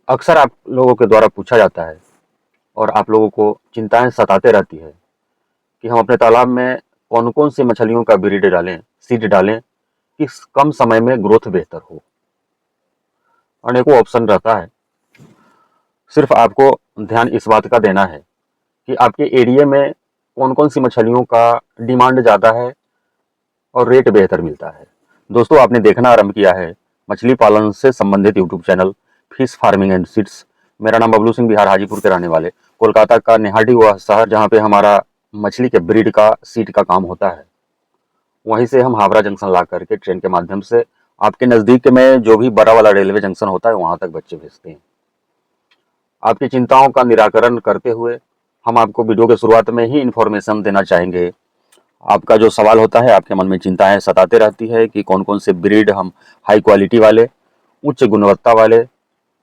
अक्सर आप लोगों के द्वारा पूछा जाता है और आप लोगों को चिंताएं सताते रहती है कि हम अपने तालाब में कौन कौन सी मछलियों का ब्रीड डालें, सीड डालें कि कम समय में ग्रोथ बेहतर हो। अनेकों ऑप्शन रहता है। सिर्फ आपको ध्यान इस बात का देना है कि आपके एरिया में कौन कौन सी मछलियों का डिमांड ज़्यादा है और रेट बेहतर मिलता है। दोस्तों, आपने देखना आरंभ किया है मछली पालन से संबंधित YouTube channel fish farming and seeds. मेरा नाम बबलू सिंह, बिहार हाजीपुर के रहने वाले। कोलकाता का निहाटी हुआ शहर जहाँ पे हमारा मछली के ब्रीड का सीड का काम होता है, वहीं से हम हावड़ा जंक्शन ला करके ट्रेन के माध्यम से आपके नज़दीक में जो भी बड़ा वाला रेलवे जंक्शन होता है वहाँ तक बच्चे भेजते हैं। आपकी चिंताओं का निराकरण करते हुए हम आपको वीडियो के शुरुआत में ही इन्फॉर्मेशन देना चाहेंगे। आपका जो सवाल होता है, आपके मन में चिंताएं सताते रहती है कि कौन कौन से ब्रीड हम हाई क्वालिटी वाले, उच्च गुणवत्ता वाले,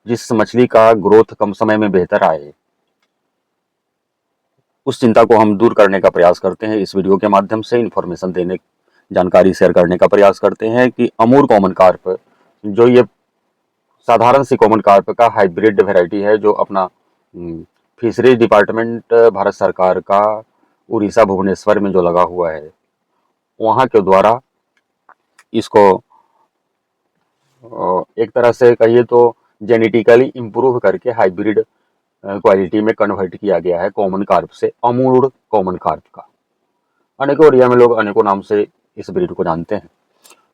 जिस मछली का ग्रोथ कम समय में बेहतर आए, उस चिंता को हम दूर करने का प्रयास करते हैं। इस वीडियो के माध्यम से इन्फॉर्मेशन देने, जानकारी शेयर करने का प्रयास करते हैं कि अमूर कॉमन कार्प, जो ये साधारण सी कॉमन कार्प का हाइब्रिड वैरायटी है, जो अपना फिशरीज डिपार्टमेंट भारत सरकार का उड़ीसा भुवनेश्वर में जो लगा हुआ है, वहाँ के द्वारा इसको एक तरह से कहिए तो जेनेटिकली इम्प्रूव करके हाइब्रिड क्वालिटी में कन्वर्ट किया गया है कॉमन कार्प से, अमूर कॉमन कार्प का। अनेकों एरिया में लोग अनेकों नाम से इस ब्रीड को जानते हैं।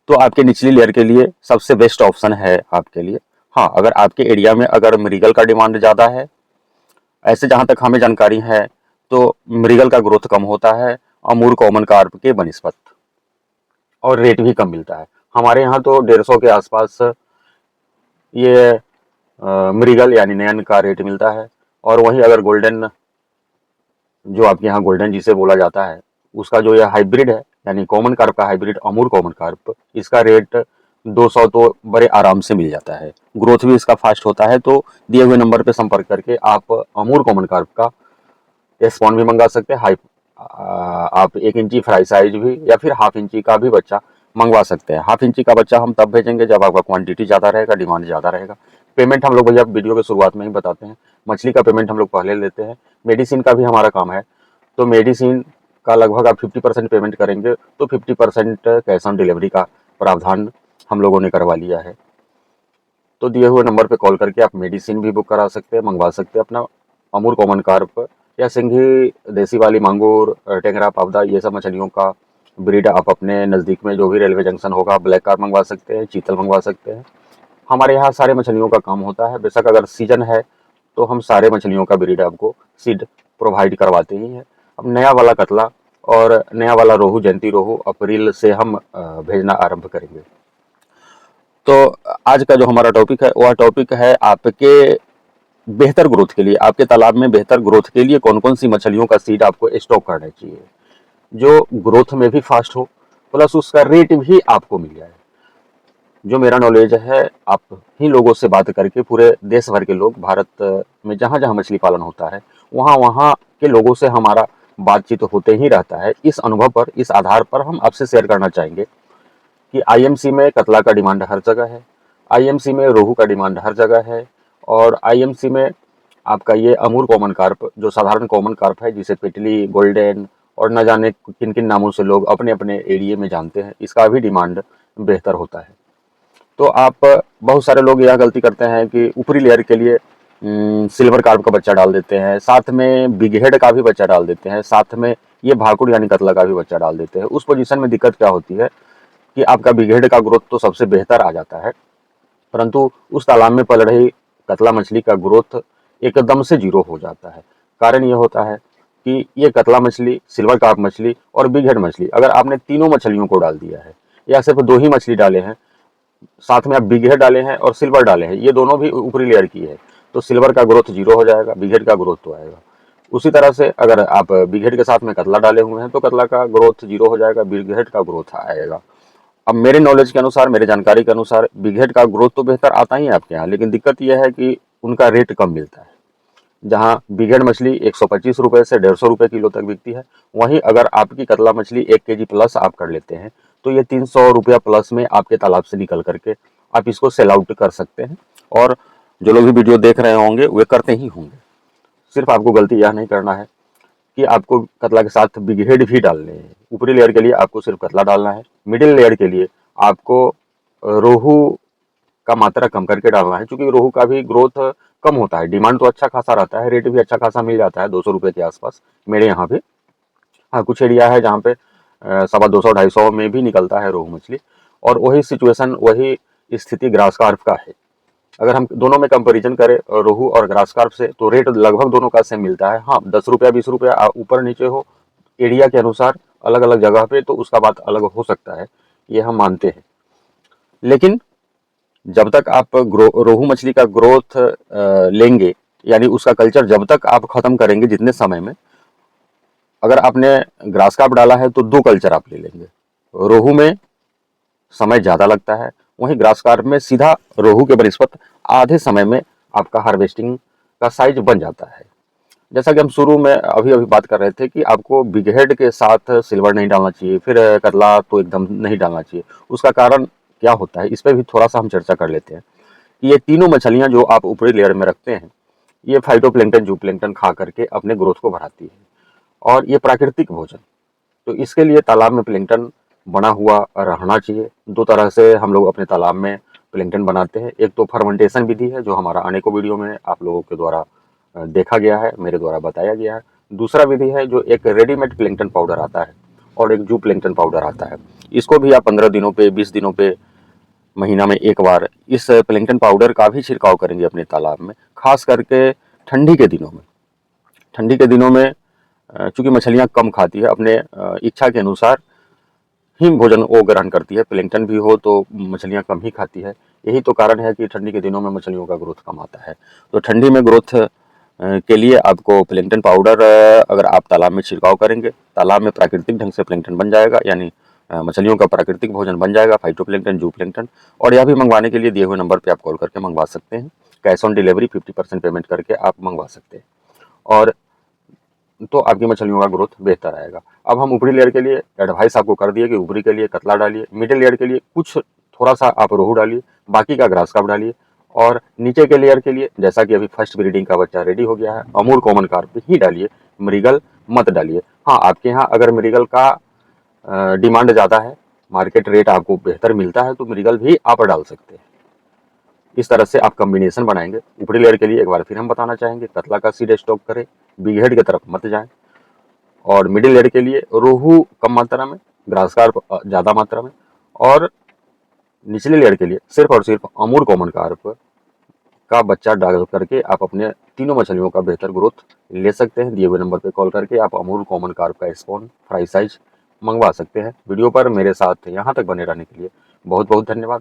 तो आपके निचली लेयर के लिए सबसे बेस्ट ऑप्शन है आपके लिए। हाँ, अगर आपके एरिया में अगर मृगल का डिमांड ज़्यादा है, ऐसे जहाँ तक हमें जानकारी है, तो मृगल का ग्रोथ कम होता है अमूर कॉमन कार्प के बनिस्पत, और रेट भी कम मिलता है। हमारे यहाँ तो 150 के आसपास ये मृगल यानी नयन का रेट मिलता है। और वहीं अगर गोल्डन, जो आपके यहाँ गोल्डन जिसे बोला जाता है, उसका जो यह हाइब्रिड है यानी कॉमन कार्प का हाइब्रिड अमूर कॉमन कार्प, इसका रेट 200 तो बड़े आराम से मिल जाता है। ग्रोथ भी इसका फास्ट होता है। तो दिए हुए नंबर पर संपर्क करके आप अमूर कॉमन कार्प का स्पॉन भी मंगा सकते हैं। आप 1 इंची फ्राई साइज भी या फिर हाफ इंची का भी बच्चा मंगवा सकते हैं। हाफ इंची का बच्चा हम तब भेजेंगे जब आपका क्वांटिटी ज़्यादा रहेगा, डिमांड ज़्यादा रहेगा। पेमेंट हम लोग भैया वीडियो के शुरुआत में ही बताते हैं। मछली का पेमेंट हम लोग पहले लेते हैं। मेडिसिन का भी हमारा काम है, तो मेडिसिन का लगभग आप 50% पेमेंट करेंगे तो 50% कैश ऑन डिलीवरी का प्रावधान हम लोगों ने करवा लिया है। तो दिए हुए नंबर पे कॉल करके आप मेडिसिन भी बुक करा सकते हैं, मंगवा सकते हैं अपना अमूर कॉमन कार्प या सिंघी, देसी वाली मांगूर, टेंगरा, पावदा, ये सब मछलियों का ब्रीड आप अपने नज़दीक में जो भी रेलवे जंक्शन होगा ब्लैक कार्प मंगवा सकते हैं, चीतल मंगवा सकते हैं। हमारे यहाँ सारे मछलियों का काम होता है। बेशक अगर सीजन है तो हम सारे मछलियों का ब्रीड आपको सीड प्रोवाइड करवाते ही हैं। अब नया वाला कतला और नया वाला रोहू, जयंती रोहू, अप्रैल से हम भेजना आरंभ करेंगे। तो आज का जो हमारा टॉपिक है वह टॉपिक है आपके बेहतर ग्रोथ के लिए, आपके तालाब में बेहतर ग्रोथ के लिए कौन कौन सी मछलियों का सीड आपको स्टॉक करना चाहिए, जो ग्रोथ में भी फास्ट हो प्लस उसका रेट भी आपको मिल जाए। जो मेरा नॉलेज है, आप ही लोगों से बात करके पूरे देश भर के लोग, भारत में जहाँ जहाँ मछली पालन होता है वहाँ वहाँ के लोगों से हमारा बातचीत होते ही रहता है। इस अनुभव पर, इस आधार पर हम आपसे शेयर करना चाहेंगे कि आईएमसी में कतला का डिमांड हर जगह है, आईएमसी में रोहू का डिमांड हर जगह है, और आईएमसी में आपका ये अमूर कॉमन कार्प, जो साधारण कॉमन कार्प है जिसे पिटली, गोल्डन और न जाने किन किन नामों से लोग अपने अपने एरिया में जानते हैं, इसका भी डिमांड बेहतर होता है। तो आप, बहुत सारे लोग यह गलती करते हैं कि ऊपरी लेयर के लिए सिल्वर कार्प का बच्चा डाल देते हैं, साथ में बिग हेड का भी बच्चा डाल देते हैं, साथ में ये भाकुड़ यानी कतला का भी बच्चा डाल देते हैं। उस पोजीशन में दिक्कत क्या होती है कि आपका बिग हेड का ग्रोथ तो सबसे बेहतर आ जाता है, परंतु उस तालाब में पल रही कतला मछली का ग्रोथ एकदम से जीरो हो जाता है। कारण ये होता है कि ये कतला मछली, सिल्वर कार्प मछली और बिग हेड मछली, अगर आपने तीनों मछलियों को डाल दिया है या सिर्फ 2 ही मछली डाले हैं, साथ में आप बिग हेड डाले हैं और सिल्वर डाले हैं, ये दोनों भी ऊपरी लेयर की है, तो सिल्वर का ग्रोथ जीरो हो जाएगा, बिग हेड का ग्रोथ तो आएगा। उसी तरह से अगर आप बिग हेड के साथ में कतला डाले हुए हैं तो कतला का ग्रोथ जीरो हो जाएगा, बिग हेड का ग्रोथ आएगा। अब मेरे नॉलेज के अनुसार, मेरे जानकारी के अनुसार बिग हेड का ग्रोथ तो बेहतर आता ही है आपके यहाँ, लेकिन दिक्कत यह है कि उनका रेट कम मिलता है। जहाँ बिग हेड मछली 125 रुपये से 150 रुपये किलो तक बिकती है, वहीं अगर आपकी कतला मछली 1 केजी प्लस आप कर लेते हैं तो ये 300 रुपया प्लस में आपके तालाब से निकल करके आप इसको सेल आउट कर सकते हैं। और जो लोग भी वीडियो देख रहे होंगे वे करते ही होंगे। सिर्फ आपको गलती यह नहीं करना है कि आपको कतला के साथ बिग हेड भी डालने हैं। ऊपरी लेयर के लिए आपको सिर्फ कतला डालना है। मिडिल लेयर के लिए आपको रोहू का मात्रा कम करके डालना है, क्योंकि रोहू का भी ग्रोथ कम होता है। डिमांड तो अच्छा खासा रहता है, रेट भी अच्छा खासा मिल जाता है 200 रुपये के आसपास मेरे यहाँ पे। हाँ, कुछ एरिया है जहाँ पे 250 250 में भी निकलता है रोहू मछली। और वही सिचुएशन, वही स्थिति ग्रास कार्प का है। अगर हम दोनों में कंपैरिजन करें रोहू और ग्रास कार्प से, तो रेट लगभग दोनों का सेम मिलता है। हाँ, 10 रुपया 20 रुपया ऊपर नीचे हो एरिया के अनुसार अलग अलग जगह पे, तो उसका बात अलग हो सकता है, ये हम मानते हैं। लेकिन जब तक आप रोहू मछली का ग्रोथ लेंगे, यानी उसका कल्चर जब तक आप खत्म करेंगे जितने समय में, अगर आपने ग्रास कार्प डाला है तो 2 कल्चर आप ले लेंगे। रोहू में समय ज़्यादा लगता है, वहीं ग्रास कार्प में सीधा रोहू के बनिस्पत आधे समय में आपका हार्वेस्टिंग का साइज बन जाता है। जैसा कि हम शुरू में अभी अभी बात कर रहे थे कि आपको बिग हेड के साथ सिल्वर नहीं डालना चाहिए, फिर कतला तो एकदम नहीं डालना चाहिए। उसका कारण क्या होता है, इस पर भी थोड़ा सा हम चर्चा कर लेते हैं कि ये तीनों मछलियां जो आप ऊपरी लेयर में रखते हैं, ये फाइटोप्लैंक्टन जूप्लैंक्टन खा करके अपने ग्रोथ को बढ़ाती है, और ये प्राकृतिक भोजन। तो इसके लिए तालाब में प्लैंक्टन बना हुआ रहना चाहिए। 2 तरह से हम लोग अपने तालाब में प्लैंक्टन बनाते हैं। एक तो फर्मेंटेशन विधि है, जो हमारा अनेकों वीडियो में आप लोगों के द्वारा देखा गया है, मेरे द्वारा बताया गया है। दूसरा विधि है जो एक रेडीमेड प्लैंक्टन पाउडर आता है, और एक जू प्लैंक्टन पाउडर आता है। इसको भी आप 15 दिनों पे, 20 दिनों पे, महीना में एक बार इस प्लैंक्टन पाउडर का भी छिड़काव करेंगे अपने तालाब में, खास करके ठंडी के दिनों में। ठंडी के दिनों में चूंकि मछलियां कम खाती है, अपने इच्छा के अनुसार ही भोजन वो ग्रहण करती है। प्लैंक्टन भी हो तो मछलियां कम ही खाती है। यही तो कारण है कि ठंडी के दिनों में मछलियों का ग्रोथ कम आता है। तो ठंडी में ग्रोथ के लिए आपको प्लैंक्टन पाउडर अगर आप तालाब में छिड़काव करेंगे, तालाब में प्राकृतिक ढंग से प्लैंक्टन बन जाएगा, यानी मछलियों का प्राकृतिक भोजन बन जाएगा, फाइटोप्लैंक्टन जूप्लैंक्टन। और यह भी मंगवाने के लिए दिए हुए नंबर पे आप कॉल करके मंगवा सकते हैं। कैश ऑन डिलीवरी 50% पेमेंट करके आप मंगवा सकते हैं, और तो आपकी मछलियों का ग्रोथ बेहतर आएगा। अब हम ऊपरी लेयर के लिए एडवाइस आपको कर दिए कि ऊपरी के लिए कतला डालिए, मिडिल लेयर के लिए कुछ थोड़ा सा आप रोहू डालिए, बाकी का ग्रास कार्प डालिए, और नीचे के लेयर के लिए जैसा कि अभी फर्स्ट ब्रीडिंग का बच्चा रेडी हो गया है, अमूर कॉमन कार्प ही डालिए, मृगल मत डालिए। हाँ, आपके यहाँ अगर मृगल का डिमांड ज़्यादा है, मार्केट रेट आपको बेहतर मिलता है, तो मृगल भी आप डाल सकते हैं। इस तरह से आप कॉम्बिनेशन बनाएंगे। ऊपरी लेयर के लिए एक बार फिर हम बताना चाहेंगे, कतला का सीड स्टॉक करें, बिग हेड की तरफ मत जाएं। और मिडिल लेयर के लिए रोहू कम मात्रा में, ग्रास कार्प ज़्यादा मात्रा में, और निचले लेयर के लिए सिर्फ और सिर्फ अमूर कॉमन कार्प का बच्चा डाल करके आप अपने तीनों मछलियों का बेहतर ग्रोथ ले सकते हैं। दिए हुए नंबर पर कॉल करके आप अमूर कॉमन कार्प का स्पॉन फ्राई साइज मंगवा सकते हैं। वीडियो पर मेरे साथ यहाँ तक बने रहने के लिए बहुत बहुत धन्यवाद।